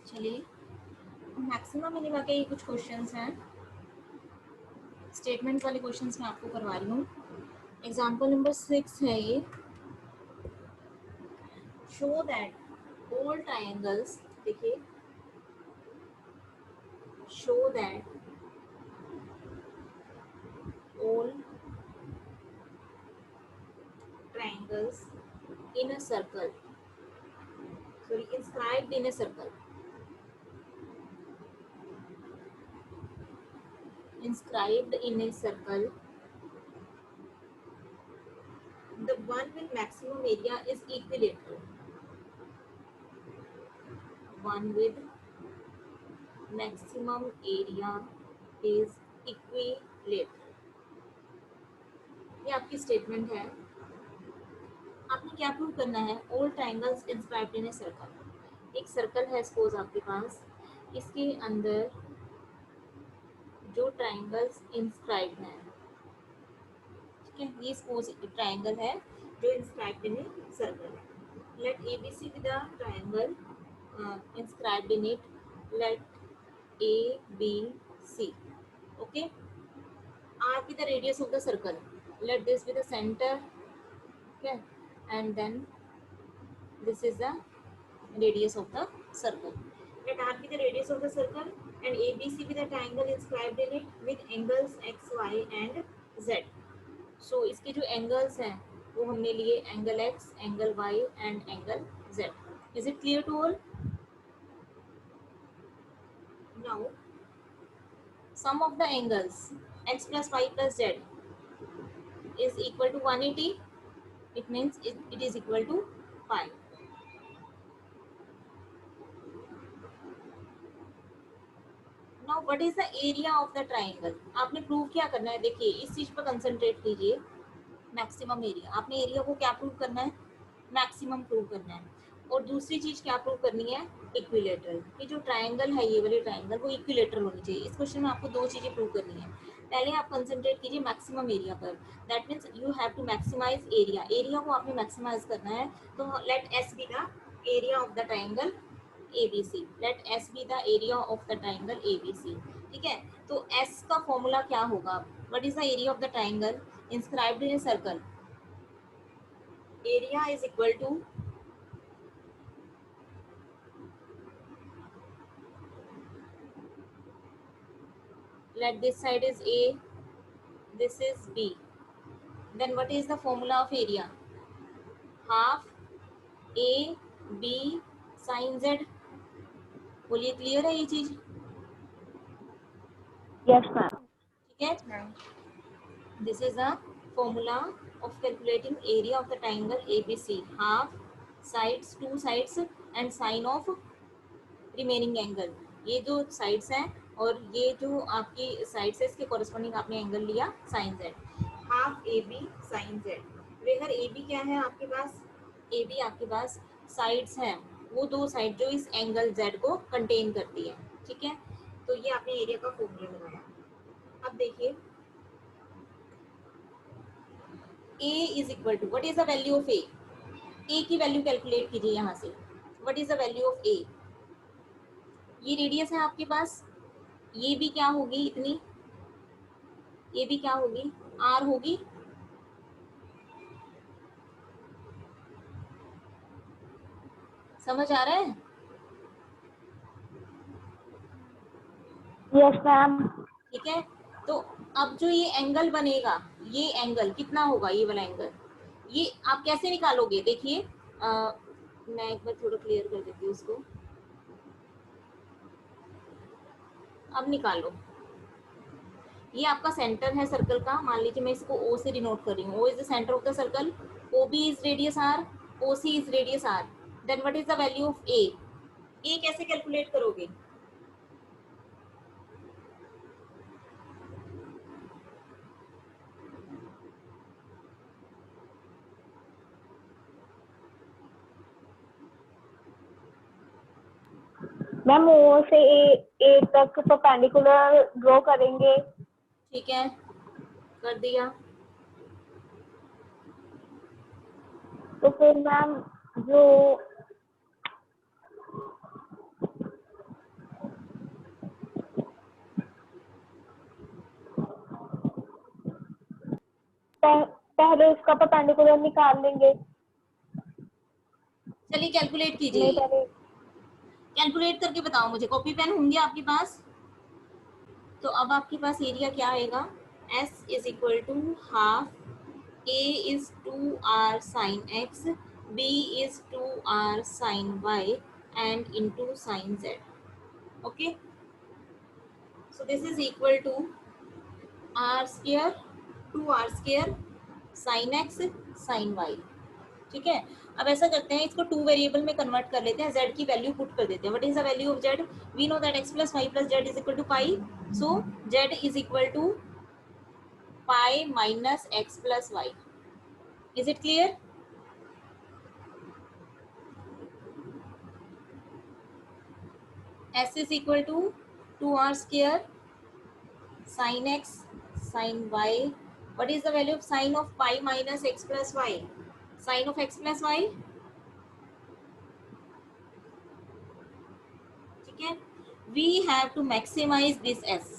चलिए maxima minima के ये कुछ क्वेश्चंस हैं, स्टेटमेंट वाले क्वेश्चंस मैं आपको करवा रही हूँ। एग्जाम्पल नंबर 6 है ये। शो दैट ऑल ट्राइंगल्स, देखिए, show that all triangles in a circle, sorry, inscribed in a circle, inscribed in a circle, the one with maximum area is equilateral, one with maximum area is equilateral। ये आपकी statement है। आपने क्या prove करना है? All triangles inscribed in a circle. एक circle है suppose आपके पास, इसके अंदर जो ट्राइंगल्स इंस्क्राइब्ड हैं, ठीक है, ये सपोज ट्राइंगल है जो इंस्क्राइब्ड इन ए सर्कल है। Let A B C with a triangle inscribed in it, let A B C, okay, R be the radius of the circle, let this be the center, okay, and then this is the radius of the circle, let R be the radius of the circle and ABC be the triangle inscribed in it with angles X, Y and Z। So इसके जो angles हैं वो हमने लिए angle X, angle Y and angle Z। Is it clear to all? Now sum of the angles X plus Y plus Z is equal to 180. It means it is equal to pi। Now what is the area of the triangle? आपने prove क्या करना है? देखिए इस चीज पर concentrate कीजिए, maximum area. आपने एरिया को क्या प्रूव करना है? मैक्सिमम प्रूव करना है। और दूसरी चीज क्या प्रूव करनी है? इक्विलेटरल। ये जो ट्राइंगल है, ये वाली ट्राइंगल, वो इक्विलेटरल होनी चाहिए। इस क्वेश्चन में आपको दो चीजें प्रूव करनी है। पहले आप कंसंट्रेट कीजिए मैक्सिमम एरिया पर, that means you have to maximize area. Area को आपने मैक्सिमाइज करना है, तो let S be the area of the triangle ABC, let S be the area of the triangle ABC, ठीक है। तो S का फॉर्मूला क्या होगा? What is the area of the triangle inscribed in a circle? Area is equal to let this side is A, this is B, then what is the formula of area? Half A B sin Z। बोलिए clear है ये चीज? Yes ma'am. ठीक है, this is the formula of calculating area of the triangle ABC, half sides, two sides and sine of remaining angle। ये जो sides हैं और ये जो आपकी sides है, इसके corresponding आपने angle लिया sin Z, half AB sin Z। वेगर AB क्या है आपके पास? AB आपके पास sides हैं, वो दो साइड जो इस एंगल Z को कंटेन करती है, ठीक है। तो ये आपने एरिया का फॉर्मूला लगाया। अब देखिए A is equal to, what is the value of A? A की वैल्यू कैलकुलेट कीजिए यहाँ से। What is the value of A? ये रेडियस है आपके पास, ये भी क्या होगी इतनी, ये भी क्या होगी? R होगी। समझ आ रहा है? Yes ma'am. ठीक है, तो अब जो ये एंगल बनेगा, ये एंगल कितना होगा? ये वाला एंगल, ये आप कैसे निकालोगे? देखिए मैं एक बार थोड़ा क्लियर कर देती हूँ उसको। अब निकालो, ये आपका सेंटर है सर्कल का। मान लीजिए मैं इसको O से डिनोट कर रही हूँ। O is the centre of the circle, OB is radius R, OC is radius R। Then what is the value of A? A कैसे कैलकुलेट करोगे? मैम ओ से ए तक परपेंडिकुलर ड्रॉ करेंगे। ठीक है, कर दिया। तो फिर मैम जो पहले इसका परपेंडिकुलर निकाल लेंगे। चलिए कैलकुलेट नहीं कीजिए, पहले कैलकुलेट करके बताओ मुझे। कॉपी पेन होंगे आपके पास? तो अब आपके पास एरिया क्या आएगा, S is equal to half, A is 2r sine x, B is 2r sine y and into sine z. Okay, so this is equal to r square 2r square sine x sine y. ठीक है, अब ऐसा करते हैं, इसको two variable में convert कर लेते हैं, z की वैल्यू पुट कर देते हैं। What is the value of z? We know that x plus y plus z is equal to pi, so z is equal to pi minus x plus y. Is it clear? s is equal to 2r square sin x sin y. What is the value of sin of pi minus x plus y? Sin of x plus y. ठीक है, we have to maximize this s.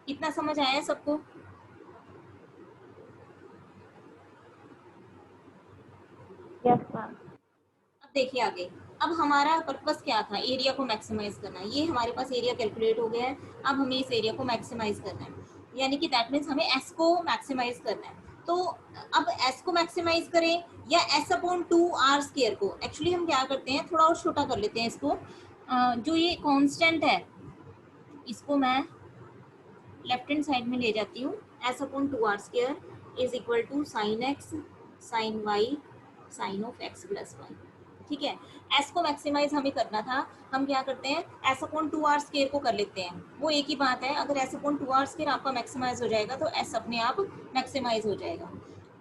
इतना समझ आया है सबको? Yes ma'am. अब देखिए आगे, अब हमारा पर्पस क्या था, एरिया को मैक्सिमाइज करना। ये हमारे पास एरिया कैलकुलेट हो गया है, अब हमें इस एरिया को मैक्सिमाइज करना है, यानी कि दैट मीन्स हमें एस को मैक्सिमाइज करना है। तो अब एस को मैक्सिमाइज करें या एस अपॉन 2r स्क्वायर को, एक्चुअली हम क्या करते हैं, थोड़ा और छोटा कर लेते हैं इसको। जो ये कांस्टेंट है इसको मैं लेफ्ट हैंड साइड में ले जाती हूँ, S upon 2r square is equal to sine x sine y sine of x plus y. ठीक है, एस को मैक्सिमाइज हमें करना था, हम क्या करते हैं, एस अपॉन 2r स्क्वायर को कर लेते हैं, वो एक ही बात है। अगर एस अपॉन 2r स्क्वायर आपका मैक्सिमाइज हो जाएगा तो एस अपने आप मैक्सिमाइज हो जाएगा।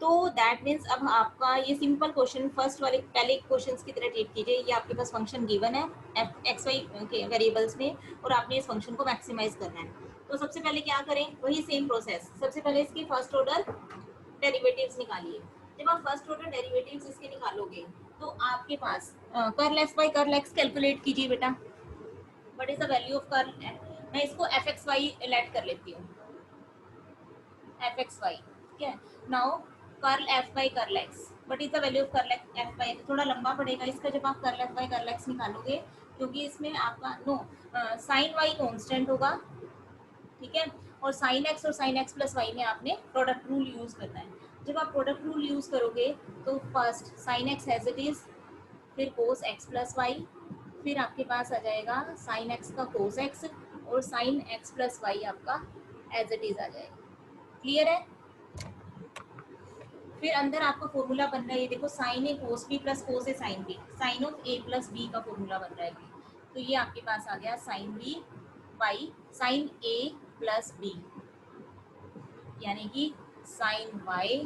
तो दैट मीन्स अब आपका ये सिंपल क्वेश्चन फर्स्ट वाले पहले क्वेश्चन की तरह ट्रीट कीजिए। ये आपके पास फंक्शन गिवन है एक्स वाई के वेरिएबल्स में, और आपने इस फंक्शन को मैक्सिमाइज करना है। तो सबसे पहले क्या करें, वही सेम प्रोसेस, सबसे पहले इसकी फर्स्ट ऑर्डर डेरिवेटिव्स निकालिए। जब आप फर्स्ट ऑर्डर डेरिवेटिव्स इसके निकालोगे तो आपके पास curl F by curl x calculate कीजिए बेटा। What is the value of curl, मैं इसको एफ एक्स वाई लेट कर लेती हूँ, एफ एक्स वाई। ठीक है, now curl F by curl x, what is the value of curl F by, थोड़ा लंबा पड़ेगा इसका जब आप curl F by curl x निकालोगे, क्योंकि इसमें आपका नो साइन वाई कॉन्स्टेंट होगा। ठीक है, और साइन एक्स और साइन एक्स प्लस वाई में आपने प्रोडक्ट रूल यूज करना है। जब आप प्रोडक्ट रूल यूज करोगे तो first sine x as it is, फिर कोस एक्स प्लस वाई, फिर आपके पास आ जाएगा साइन एक्स का कोस एक्स, और साइन एक्स प्लस वाई आपका एज इट इज आ जाएगा। क्लियर है? फिर अंदर आपका फॉर्मूला बन रहा है, ये देखो sine A cos B plus cos A sine B, sine of A plus B का फॉर्मूला बन रहा है। तो ये आपके पास आ गया sine B by sine A plus B, यानी कि sine y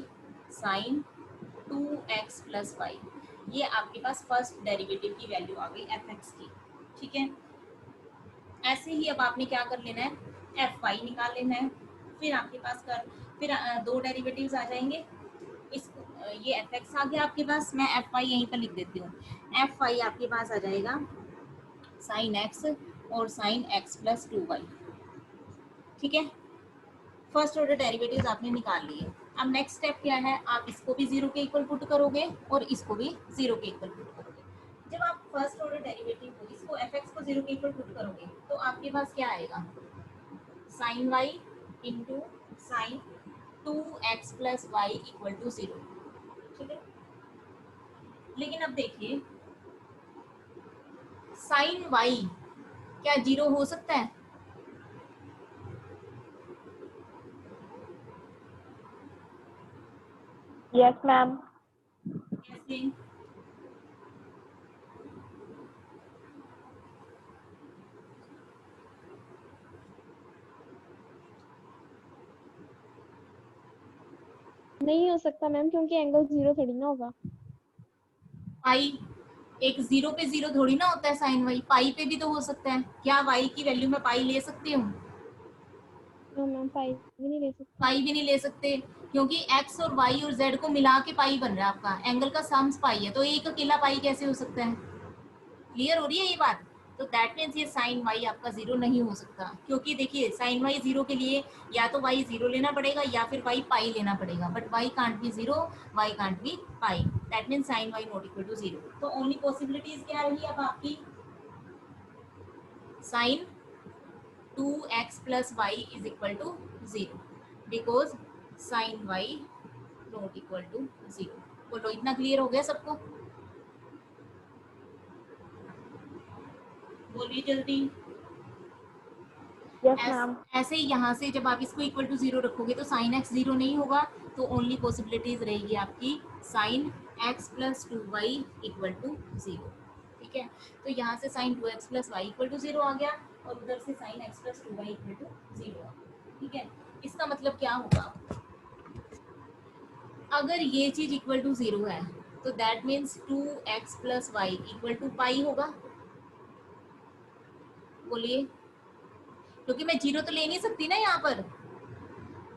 sine 2x plus y. ये आपके पास फर्स्ट डेरिवेटिव की वैल्यू आ गई एफ एक्स की। ठीक है, ऐसे ही अब आपने क्या कर लेना है, एफ वाई निकाल लेना है। फिर आपके पास फिर दो डेरिवेटिव्स आ जाएंगे। इस ये एफ एक्स आ गया आपके पास, मैं एफ वाई यहीं पर लिख देती हूँ। एफ वाई आपके पास आ जाएगा साइन एक्स और साइन एक्स प्लस 2y। ठीक है, फर्स्ट ऑर्डर डेरिवेटिव्स आपने निकाल लिए। अब नेक्स्ट स्टेप क्या है, आप इसको भी जीरो के इक्वल पुट करोगे और इसको भी जीरो के इक्वल पुट करोगे। जब आप फर्स्ट ऑर्डर डेरिवेटिव को इसको एफ एक्स को जीरो के इक्वल पुट करोगे तो आपके पास क्या आएगा, sine y into sine 2x plus y equal to 0। ठीक है, लेकिन अब देखिए साइन वाई क्या जीरो हो सकता है? Yes ma'am. कैसे? नहीं हो सकता मैम, क्योंकि एंगल जीरो थोड़ी ना होगा। पाई एक जीरो पे जीरो थोड़ी ना होता है, साइन वाई पाई पे भी तो हो सकता है। क्या वाई की वैल्यू में पाई ले सकती हूँ? नो मैम, पाई भी नहीं ले सकते। पाई भी नहीं ले सकते, क्योंकि एक्स और वाई और जेड को मिला के पाई बन रहा है आपका, एंगल का सम्स पाई है, तो एक अकेला पाई कैसे हो सकता है? क्लियर हो रही है ये बात? तो दैट मीन्स ये साइन वाई आपका जीरो नहीं हो सकता, क्योंकि देखिए साइन वाई जीरो के लिए या तो वाई जीरो लेना पड़ेगा या फिर वाई पाई लेना पड़ेगा, but y can't be zero, y can't be pi, that means sine y not equal to zero. तो ओनली पॉसिबिलिटीज क्या रही अब आपकी, sine 2x plus y is equal to 0 because sin y not equal to 0। बोलो इतना clear हो गया सबको, बोलिए जल्दी। Yes ma'am. ऐसे ही यहाँ से जब आप इसको इक्वल टू जीरो रखोगे तो साइन एक्स जीरो नहीं होगा, तो ओनली पॉसिबिलिटीज रहेगी आपकी sine x plus two y equal to zero. ठीक है, तो यहाँ से sine two x plus y equal to zero आ गया और उधर से sine x plus two y equal to zero आ गया। ठीक है, इसका मतलब क्या होगा, अगर ये चीज इक्वल टू जीरो है तो that means two x plus y equal to pi होगा। बोलिए, क्योंकि मैं जीरो तो ले नहीं सकती ना यहाँ पर,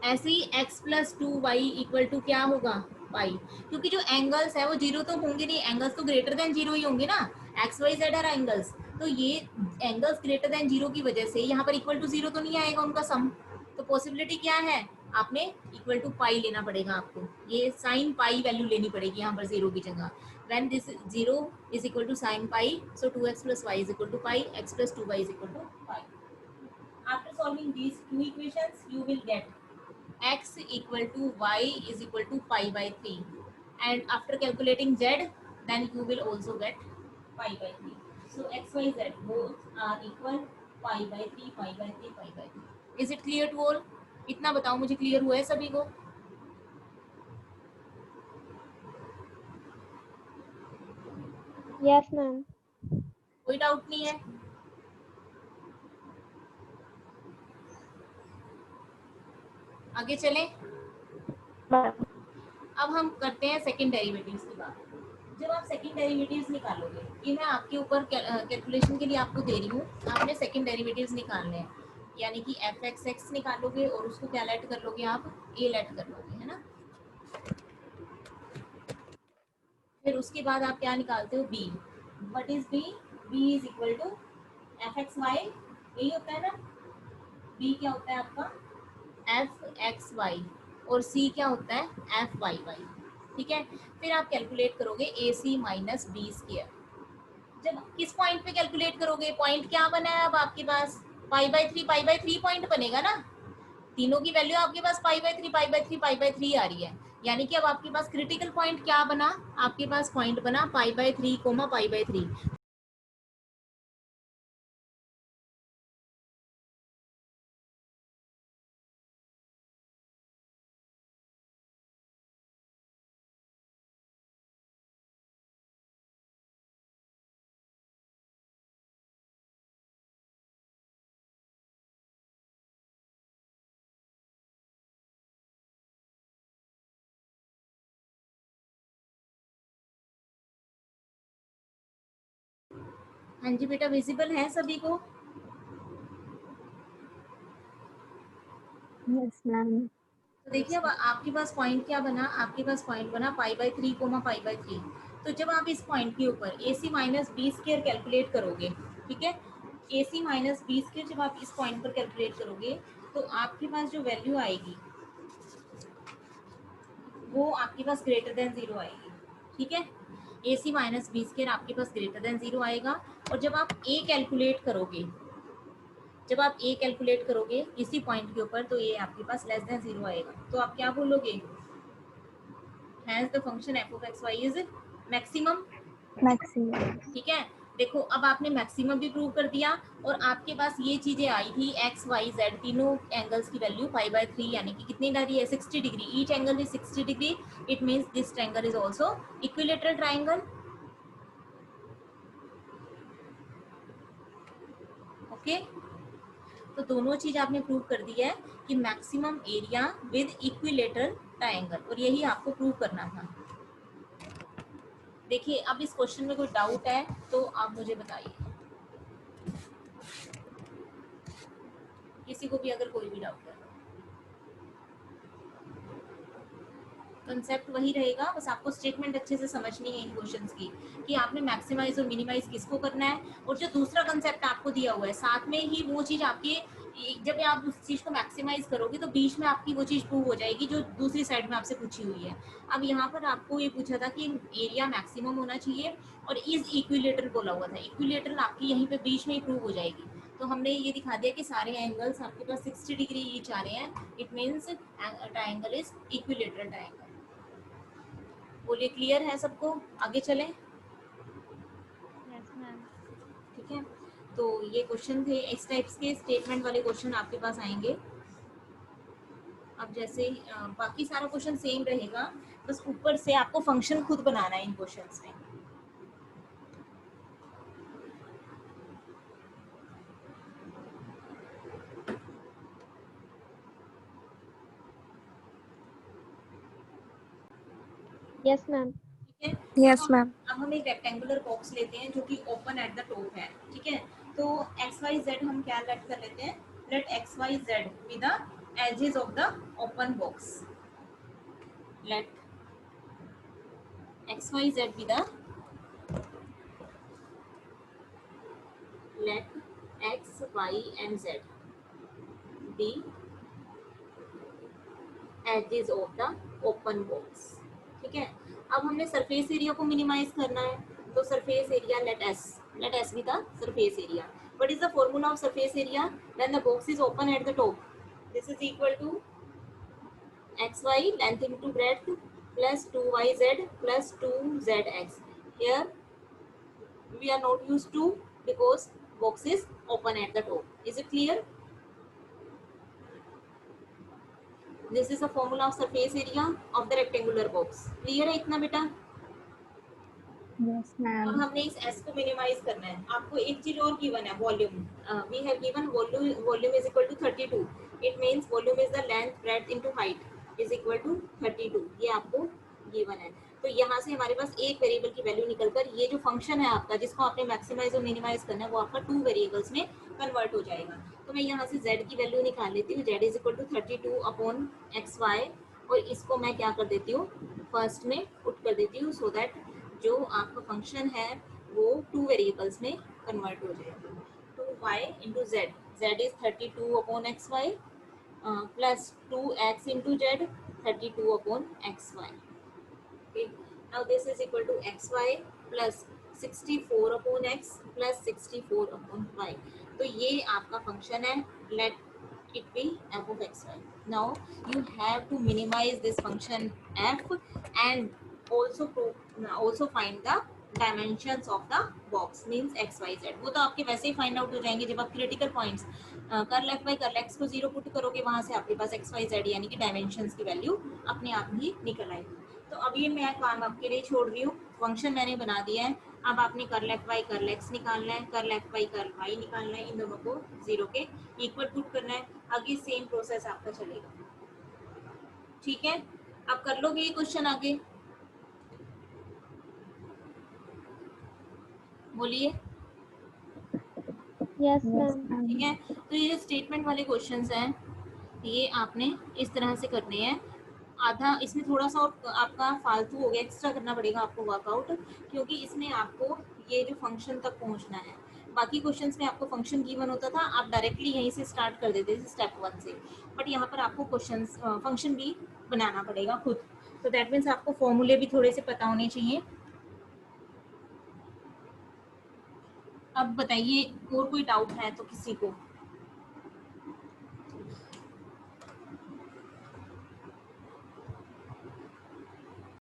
ऐसे ही x plus two y equal to क्या होगा, पाई, क्योंकि जो एंगल्स है वो जीरो तो होंगे नहीं, एंगल्स तो ग्रेटर देन जीरो ही होंगे ना, x y z are angles, तो ये एंगल्स ग्रेटर देन जीरो की वजह से यहाँ पर इक्वल टू जीरो तो नहीं आएगा उनका सम। तो पॉसिबिलिटी क्या है, आपने इक्वल टू पाई लेना पड़ेगा आपको, ये साइन पाई वैल्यू लेनी पड़ेगी यहाँ पर जीरो की जगह। when this zero is equal to sin pi, so 2x plus y is equal to pi, x plus 2y is equal to pi। after solving these two equations you will get x equal to y is equal to pi by 3, and after calculating z then you will also get pi by 3। so x y z both are equal pi by 3 pi by 3 pi by 3। is it clear to all? इतना बताओ मुझे, clear हुआ है सभी को? Yes ma'am. कोई doubt नहीं है? आगे चलें। मैम अब हम करते हैं सेकंड डेरिवेटिव्स की बात। जब आप सेकंड डेरिवेटिव्स निकालोगे, ये मैं आपके ऊपर कैलकुलेशन के लिए आपको दे रही हूँ, आपने सेकंड डेरिवेटिव्स निकालने हैं, यानी कि एफ एक्स एक्स निकालोगे और उसको क्या लेट कर लोगे आप, ए लेट कर लोगे, है ना। फिर उसके बाद आप क्या निकालते हो, B. What is B? B is equal to f x y, यही होता है ना। बी क्या होता है आपका, एफ एक्स वाई, और सी क्या होता है, एफ वाई वाई। ठीक है, फिर आप कैलकुलेट करोगे ए सी माइनस बी स्क्र। जब किस पॉइंट पे कैलकुलेट करोगे, पॉइंट क्या बना है अब आपके पास, पाई बाई थ्री पॉइंट बनेगा ना, तीनों की वैल्यू आपके पास pi by three pi by three pi by three आ रही है, यानी कि अब आपके पास क्रिटिकल पॉइंट क्या बना, आपके पास पॉइंट बना पाई by three comma pi by three. हाँ जी बेटा, विजिबल है सभी को? Yes ma'am. तो देखिए अब आपके पास पॉइंट क्या बना, आपके पास पॉइंट बना पाई by three comma pi by three. तो जब आप इस पॉइंट के ऊपर ए सी माइनस बी स्क्र कैलकुलेट करोगे, ठीक है, ए सी माइनस बी स्क्र जब आप इस पॉइंट पर कैलकुलेट करोगे तो आपके पास जो वैल्यू आएगी वो आपके पास ग्रेटर देन जीरो आएगी। ठीक है, ए सी माइनस बी स्क्र आपके पास ग्रेटर देन जीरो आएगा, और जब आप ए कैलकुलेट करोगे, जब आप ए कैलकुलेट करोगे इसी पॉइंट के ऊपर, तो ये आपके पास लेस देन जीरो आएगा, तो आप क्या बोलोगे, has the function f of x y is maximum. Maximum. ठीक है, देखो अब आपने मैक्सिमम भी प्रूव कर दिया, और आपके पास ये चीजें आई थी एक्स वाई जेड तीनों एंगल्स की वैल्यू पाई बाय थ्री, यानी कि कितनी डाली है, 60 degree, each angle is 60 degree, it means this triangle is also equilateral triangle. Okay, तो दोनों चीज आपने प्रूव कर दी है कि maximum area with equilateral triangle, और यही आपको प्रूव करना था। देखिए अब इस क्वेश्चन में कोई डाउट है तो आप मुझे बताइए, किसी को भी अगर कोई भी डाउट है कंसेप्ट वही रहेगा, बस आपको स्टेटमेंट अच्छे से समझनी है इन क्वेश्चंस की कि आपने मैक्सिमाइज और मिनिमाइज किसको करना है, और जो दूसरा कंसेप्ट आपको दिया हुआ है साथ में ही वो चीज़ आपकी, जब आप उस चीज़ को मैक्सिमाइज करोगे तो बीच में आपकी वो चीज़ प्रूव हो जाएगी जो दूसरी साइड में आपसे पूछी हुई है। अब यहाँ पर आपको ये पूछा था कि एरिया मैक्सिमम होना चाहिए और इज इक्विलेटरल बोला हुआ था, इक्विलेटरल आपकी यहीं पे बीच में ही प्रूव हो जाएगी। तो हमने ये दिखा दिया कि सारे एंगल्स आपके पास 60 डिग्री ईच आ रहे हैं, it means triangle is equilateral triangle. बोलिए क्लियर है सबको, आगे चलें? Yes ma'am. ठीक है, तो ये क्वेश्चन थे, इस टाइप्स के स्टेटमेंट वाले क्वेश्चन आपके पास आएंगे। अब जैसे बाकी सारा क्वेश्चन सेम रहेगा, बस ऊपर से आपको फंक्शन खुद बनाना है इन क्वेश्चंस में। Yes ma'am. ठीक है, यस मैम। अब हम एक रेक्टेंगुलर बॉक्स लेते हैं जो कि ओपन एट द टॉप है। ठीक है, तो एक्स वाई जेड हम क्या लेट कर लेते हैं, let x y z be the edges of the open box, let x y z be the, let x, y and z be edges of the open box। ठीक है, अब हमने surface area को minimise करना है, तो surface area let s be the surface area। what is the formula of surface area when the box is open at the top? this is equal to xy length into breadth plus 2yz plus 2zx। here we are not used to because box is open at the top। is it clear? This is the formula of surface area of the rectangular box। clear है इतना बेटा? Yes ma'am. अब हमने इस s को minimise करना है। आपको एक चीज और गिवन है, volume. We have given volume is equal to 32। It means volume is the length breadth into height is equal to 32। ये आपको गिवन है। तो यहाँ से हमारे पास एक वेरिएबल की वैल्यू निकलकर ये जो फंक्शन है आपका जिसको आपने मैक्सिमाइज और मिनिमाइज करना है वो आपका 2 वेरिएबल्स में कन्वर्ट हो जाएगा। तो मैं यहाँ से z की वैल्यू निकाल लेती हूँ, z is equal to 32 upon XY, और इसको मैं क्या कर देती हूँ, फर्स्ट में पुट कर देती हूँ, सो दैट जो आपका फंक्शन है वो 2 वेरिएबल्स में कन्वर्ट हो जाएगा। 2y into Z, Z is 32 upon XY plus 2x into Z 32 upon XY। okay, now this is equal to xy plus 64 upon x plus 64 upon y। तो ये आपका फंक्शन है, let it be f of xy। now you have to minimize this function f and also find the dimensions of the box means x y z। वो तो आपके वैसे ही find out हो जाएंगे जब आप critical points curl F by curl x को 0 put करोगे, वहां से आपके पास x y z यानी कि डायमेंशंस की वैल्यू अपने आप ही निकल आएगी। तो अब ये मैं काम आपके लिए छोड़ रही हूँ, फंक्शन मैंने बना दिया है। अब आपने curl F Y curl X निकालना है, curl F Y curl Y निकालना है, इन दोनों को 0 के इक्वल पुट करना है। आगे सेम प्रोसेस आपका चलेगा। ठीक है, अब कर लोगे ये क्वेश्चन आगे? बोलिए। Yes ma'am. ठीक है, तो ये जो स्टेटमेंट वाले क्वेश्चंस हैं ये आपने इस तरह से करने हैं। आधा इसमें थोड़ा सा और आपका फालतू हो गया, एक्स्ट्रा करना पड़ेगा आपको वर्कआउट, क्योंकि इसमें आपको ये जो फंक्शन तक पहुंचना है। बाकी क्वेश्चंस में आपको फंक्शन गिवन होता था, आप डायरेक्टली यहीं से स्टार्ट कर देते थे स्टेप 1 से, बट यहाँ पर आपको क्वेश्चंस फंक्शन भी बनाना पड़ेगा खुद। तो दैट मीन्स आपको फॉर्मूले भी थोड़े से पता होने चाहिए। अब बताइए और कोई डाउट है तो किसी को?